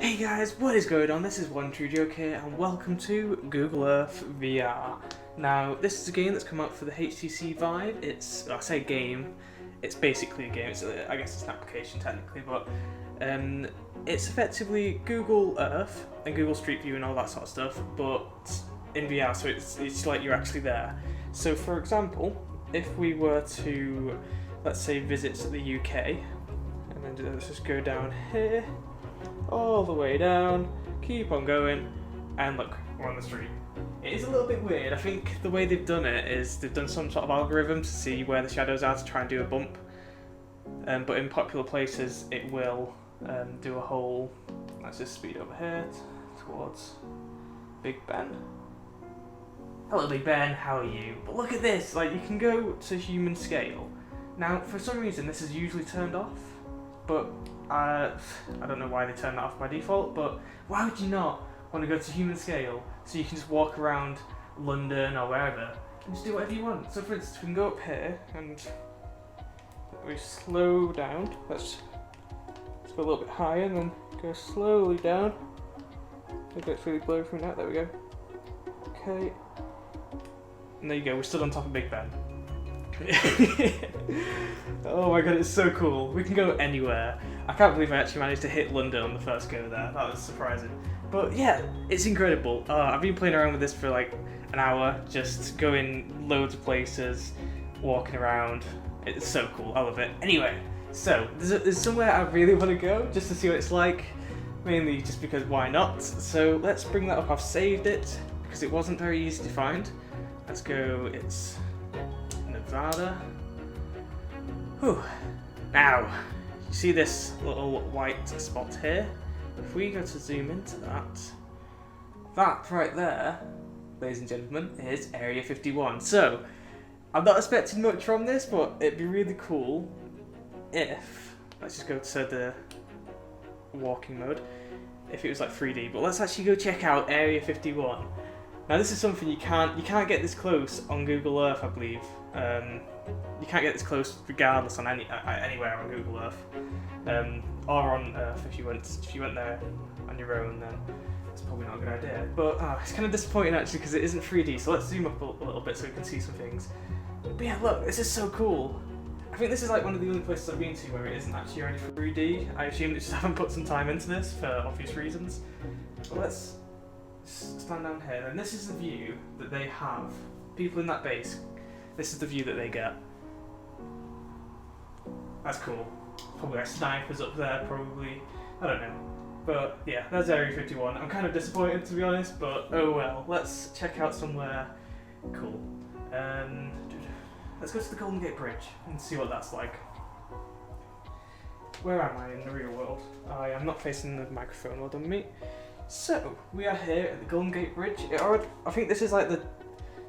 Hey guys, what is going on? This is One True Joke here, and welcome to Google Earth VR. Now, this is a game that's come out for the HTC VIVE. I say game, it's basically a game. I guess it's an application technically, but it's effectively Google Earth and Google Street View and all that sort of stuff, but in VR, so it's like you're actually there. So, for example, if we were to, let's say, visit the UK, and then let's just go down here, all the way down, keep on going, and look, we're on the street. It is a little bit weird. I think the way they've done it is they've done some sort of algorithm to see where the shadows are to try and do a bump. But in popular places, it will do a whole. Let's just speed over here towards Big Ben. Hello, Big Ben. How are you? But look at this. Like, you can go to human scale. Now, for some reason, this is usually turned off, but I don't know why they turn that off by default, but why would you not want to go to human scale so you can just walk around London or wherever and just do whatever you want? So for instance, we can go up here and we slow down. Let's go a little bit higher and then go slowly down. Maybe it's really blurry from that. There we go. Okay. And there you go, we're still on top of Big Ben. Oh my god, it's so cool. We can go anywhere. I can't believe I actually managed to hit London on the first go there. That was surprising. But yeah, it's incredible. I've been playing around with this for like an hour, just going loads of places, walking around. It's so cool. I love it. Anyway, so there's somewhere I really want to go just to see what it's like, mainly just because why not? So let's bring that up. I've saved it because it wasn't very easy to find. Let's go. It's Nevada. Whew. Now, you see this little white spot here? If we go to zoom into that right there, ladies and gentlemen, is Area 51. So, I'm not expecting much from this, but it'd be really cool if, let's just go to the walking mode, if it was like 3D, but let's actually go check out Area 51. Now this is something you can't get this close on Google Earth, I believe. You can't get this close regardless on anywhere on Google Earth, or on Earth if you went there on your own. Then it's probably not a good idea. But it's kind of disappointing actually because it isn't 3D. So let's zoom up a little bit so we can see some things. But yeah, look, this is so cool. I think this is like one of the only places I've been to where it isn't actually already 3D. I assume they just haven't put some time into this for obvious reasons. But let's stand down here, and this is the view that they have. People in that base, this is the view that they get. That's cool. Probably like snipers up there, probably. I don't know. But yeah, there's Area 51. I'm kind of disappointed to be honest, but oh well. Let's check out somewhere cool. Let's go to the Golden Gate Bridge and see what that's like. Where am I in the real world? I am not facing the microphone, well done me. So, we are here at the Golden Gate Bridge. I think this is like the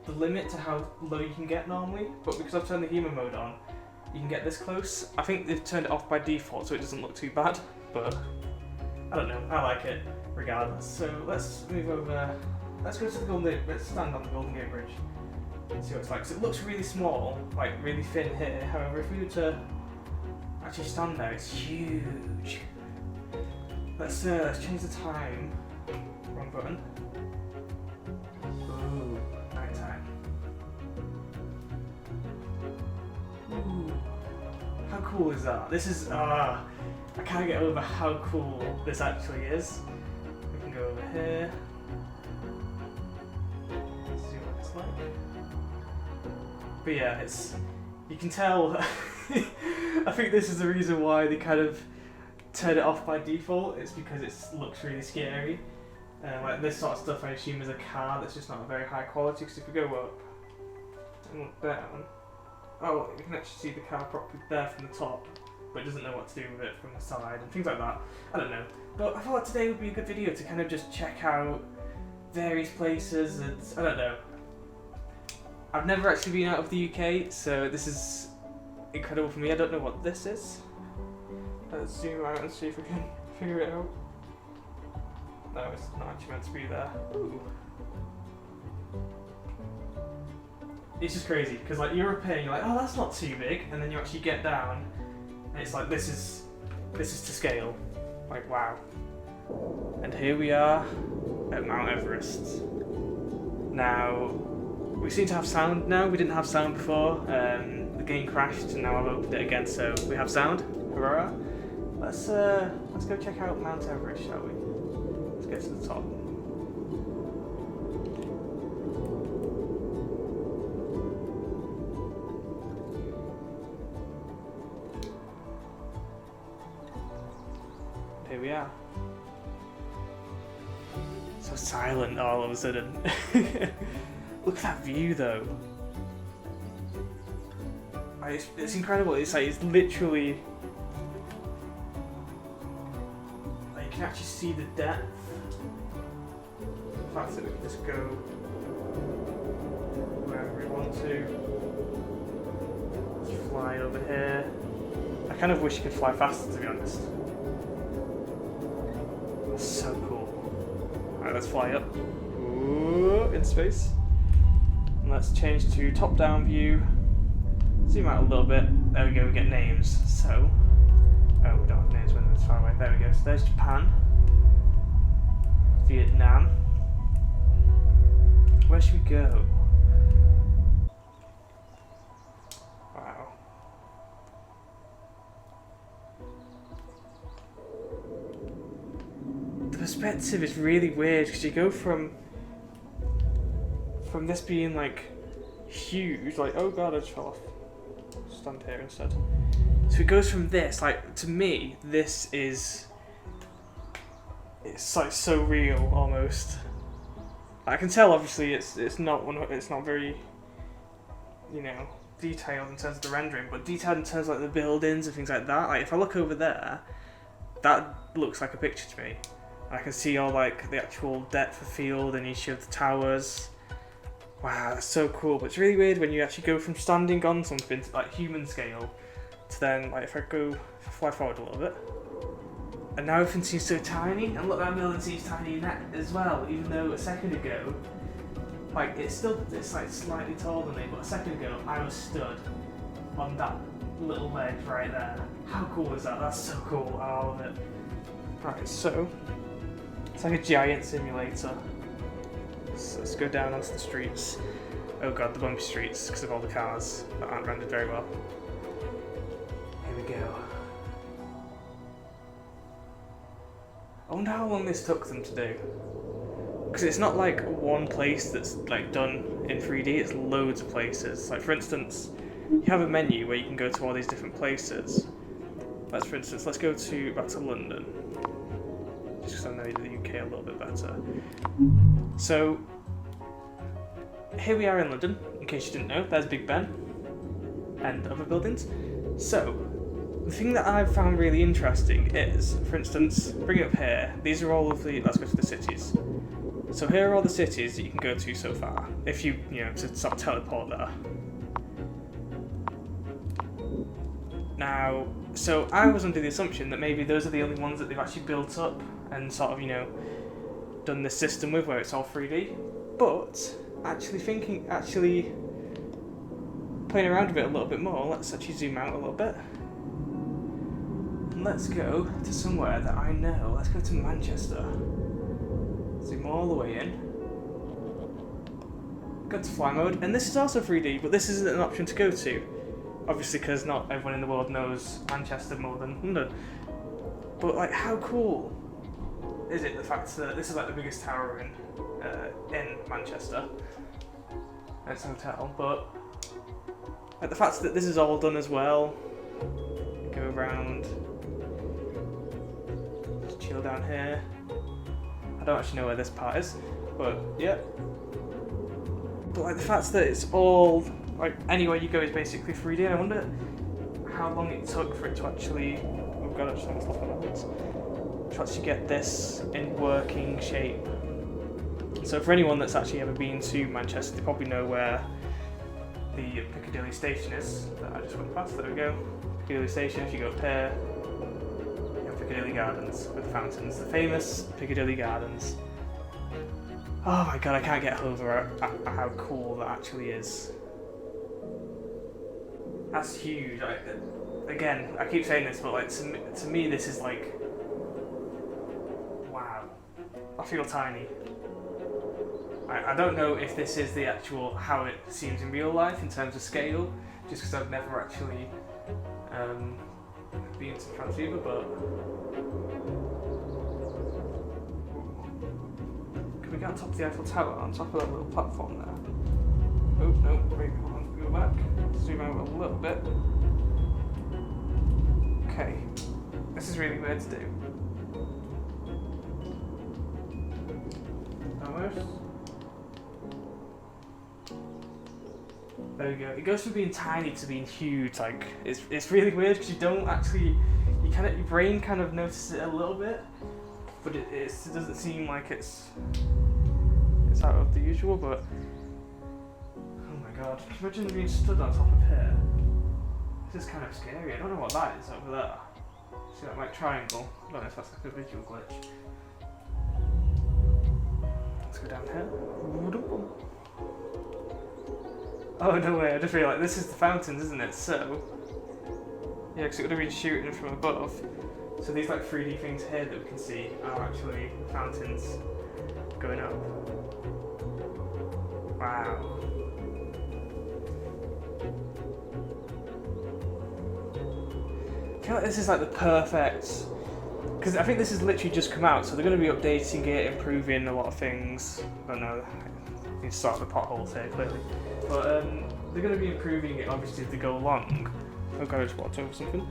limit to how low you can get normally, but because I've turned the human mode on, you can get this close. I think they've turned it off by default so it doesn't look too bad, but I don't know, I like it regardless. So let's move over, let's go to the Golden Gate, let's stand on the Golden Gate Bridge and see what it's like. So it looks really small, like really thin here, however if we were to actually stand there, it's huge. Let's change the time. Wrong button. Ooh, nighttime. Ooh, how cool is that? This is, I can't get over how cool this actually is. We can go over here. Let's see what it's like. But yeah, you can tell, I think this is the reason why they kind of turn it off by default. It's because it looks really scary. Like this sort of stuff I assume is a car that's just not very high quality, because if we go up and look down, oh, you can actually see the car properly there from the top, but it doesn't know what to do with it from the side and things like that. I don't know. But I thought today would be a good video to kind of just check out various places and I don't know. I've never actually been out of the UK, so this is incredible for me. I don't know what this is. Let's zoom out and see if we can figure it out. No, it's not actually meant to be there. Ooh. It's just crazy, because like you're up here and you're like, oh that's not too big, and then you actually get down and it's like this is to scale. Like wow. And here we are at Mount Everest. Now, we seem to have sound now. We didn't have sound before. The game crashed and now I've opened it again, so we have sound. Hurrah! Let's go check out Mount Everest, shall we? Let's get to the top. Here we are. So silent all of a sudden. Look at that view though. It's incredible. It's like it's literally like you can actually see the depth. The fact that we can just go wherever we want to. Just fly over here. I kind of wish you could fly faster, to be honest. That's so cool. Alright, let's fly up. Ooh, in space. And let's change to top-down view. Zoom out a little bit. There we go, we get names. So, oh, we don't have names when it's far away. There we go. So there's Japan. Vietnam. Where should we go? Wow. The perspective is really weird because you go from this being like huge, like, oh god, I just fell off. Stand here instead. So it goes from this, like, to me, this is, it's like so real almost. I can tell obviously it's not very, you know, detailed in terms of the rendering, but detailed in terms of like the buildings and things like that. Like if I look over there, that looks like a picture to me. I can see all like the actual depth of field in each of the towers. Wow, that's so cool. But it's really weird when you actually go from standing on something to like human scale to then like if I fly forward a little bit, and now everything seems so tiny. And look, that building seems tiny in that as well. Even though a second ago, like it's like slightly taller than me, but a second ago I was stood on that little ledge right there. How cool is that? That's so cool. I love it. Right, so it's like a giant simulator. So let's go down onto the streets. Oh god, the bumpy streets because of all the cars that aren't rendered very well. Here we go. I wonder how long this took them to do. Because it's not like one place that's like done in 3D, it's loads of places. Like for instance, you have a menu where you can go to all these different places. Let's go back to London. Just because I know the UK a little bit better. So, here we are in London, in case you didn't know, there's Big Ben, and other buildings. So, the thing that I've found really interesting is, for instance, bring it up here, these are all of the, let's go to the cities. So here are all the cities that you can go to so far, if you to sort of teleport there. Now, so I was under the assumption that maybe those are the only ones that they've actually built up and sort of, done this system with where it's all 3D, but actually playing around with it a little bit more, let's actually zoom out a little bit. And let's go to somewhere that I know. Let's go to Manchester. Zoom all the way in. Go to fly mode, and this is also 3D, but this isn't an option to go to. Obviously, because not everyone in the world knows Manchester more than London. But like, how cool is it the fact that this is like the biggest tower in Manchester? It's a hotel, but like the fact that this is all done as well. Go around, just chill down here. I don't actually know where this part is, but yeah. But like the fact that it's all like anywhere you go is basically 3D. And I wonder how long it took for it to actually. Oh god, I just almost lost my balance. To actually get this in working shape. So for anyone that's actually ever been to Manchester, they probably know where the Piccadilly station is that I just went past. There we go. Piccadilly station. If you go up here, you have Piccadilly Gardens with fountains. The famous Piccadilly Gardens. Oh my god, I can't get over how cool that actually is. That's huge. Again, I keep saying this, but like to me this is like, wow. I feel tiny. I don't know if this is the actual how it seems in real life in terms of scale, just because I've never actually been to France either, but can we get on top of the Eiffel Tower, on top of that little platform there? Oh no, wait, hold on, go back, zoom out a little bit. Okay, this is really weird to do. Almost. There we go. It goes from being tiny to being huge. Like it's really weird because you don't actually, your brain kind of notices it a little bit, but it doesn't seem like it's out of the usual. But oh my god, can you imagine being stood on top of here? This is kind of scary. I don't know what that is over there. See that like triangle? I don't know if that's like a visual glitch. Let's go down here. Oh no way, I just realised this is the fountains, isn't it? So yeah, because it would have been shooting from above. So these like 3D things here that we can see are actually fountains going up. Wow. I feel like this is like the perfect, because I think this has literally just come out, so they're going to be updating it, improving a lot of things. I don't know, I need to start the potholes here clearly. But they're going to be improving it obviously as they go along. Oh god, I just walked over something.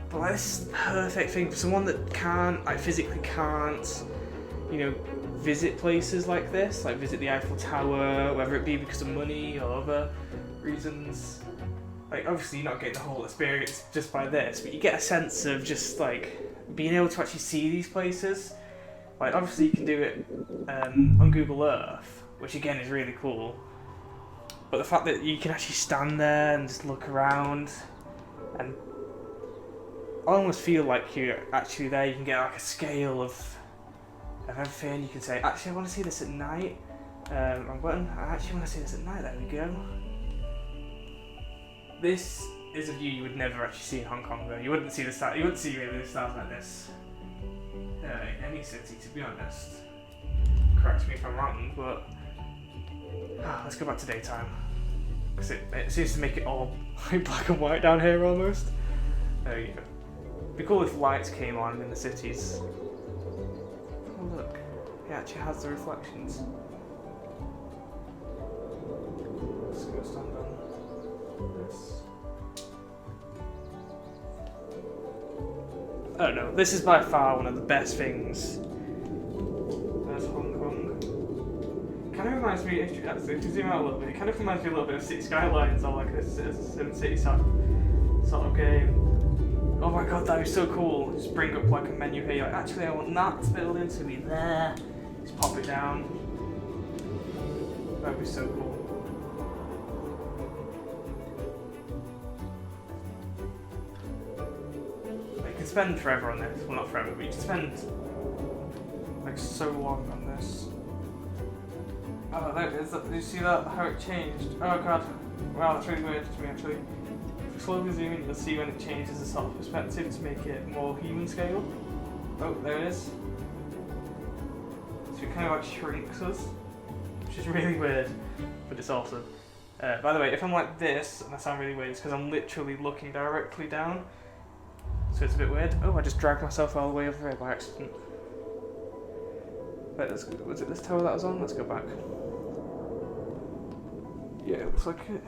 But like, this is the perfect thing for someone that can't, like physically can't, you know, visit places like this, like visit the Eiffel Tower, whether it be because of money or other reasons. Like obviously you're not getting the whole experience just by this, but you get a sense of just like being able to actually see these places. Like obviously you can do it on Google Earth, which again is really cool. But the fact that you can actually stand there and just look around, and I almost feel like you're actually there. You can get like a scale of everything. You can say, actually I want to see this at night. Wrong button. I actually want to see this at night. There we go. This is a view you would never actually see in Hong Kong though. You wouldn't see the stars. You wouldn't see really the stars like this in any city, to be honest. Correct me if I'm wrong, but let's go back to daytime, because it seems to make it all black and white down here almost. There you go. It'd be cool if lights came on in the cities. Oh look, it actually has the reflections. Let's go stand on this. I don't know, this is by far one of the best things. There's Hong Kong. Kind of reminds me, if you zoom out a little bit, it kind of reminds me a little bit of City Skylines or like a City sort of game. Oh my god, that is so cool. Just bring up like a menu here, like, actually I want that building to be there. Just pop it down. That would be so cool. Like, you can spend forever on this. Well, not forever, but you can spend like so long on this. Oh, there it is. Do you see that? How it changed? Oh god. Wow, that's really weird to me actually. If we slowly zoom in, you'll see when it changes the sort of perspective to make it more human scale. Oh, there it is. So it kind of like shrinks us, which is really weird, but it's awesome. By the way, if I'm like this, and I sound really weird, it's because I'm literally looking directly down. So it's a bit weird. Oh, I just dragged myself all the way over here by accident. Wait, was it this tower that I was on? Let's go back. Yeah, it looks like it.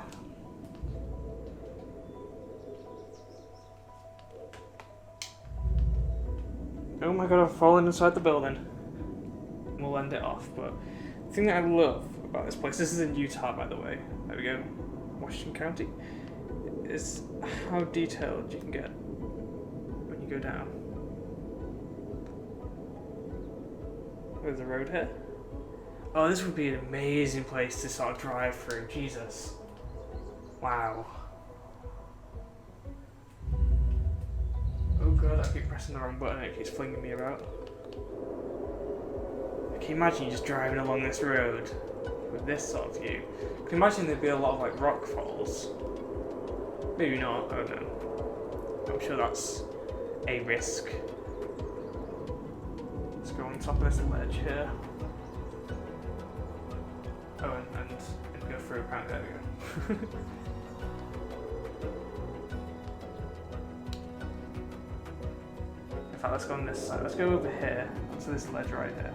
Oh my god, I've fallen inside the building. We'll end it off, but the thing that I love about this place, this is in Utah by the way, there we go, Washington County, is how detailed you can get when you go down. There's a road here. Oh, this would be an amazing place to sort of drive through, Jesus. Wow. Oh god, I keep pressing the wrong button and it keeps flinging me about. Can you imagine you just driving along this road with this sort of view? Can you imagine there'd be a lot of like rock falls? Maybe not, I don't know. I'm sure that's a risk. go on top of this ledge here. Oh, and go through apparently. There we go. In fact, let's go on this side. Let's go over here to this ledge right here.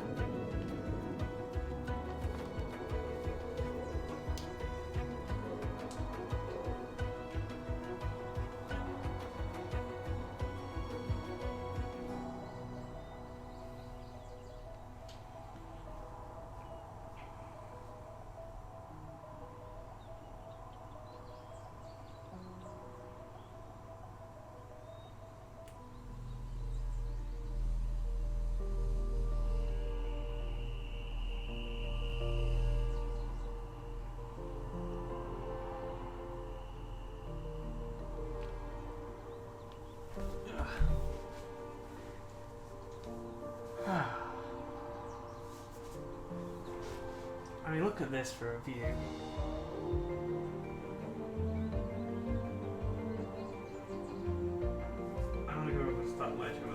I mean, look at this for a view. I want to go over to that ledge.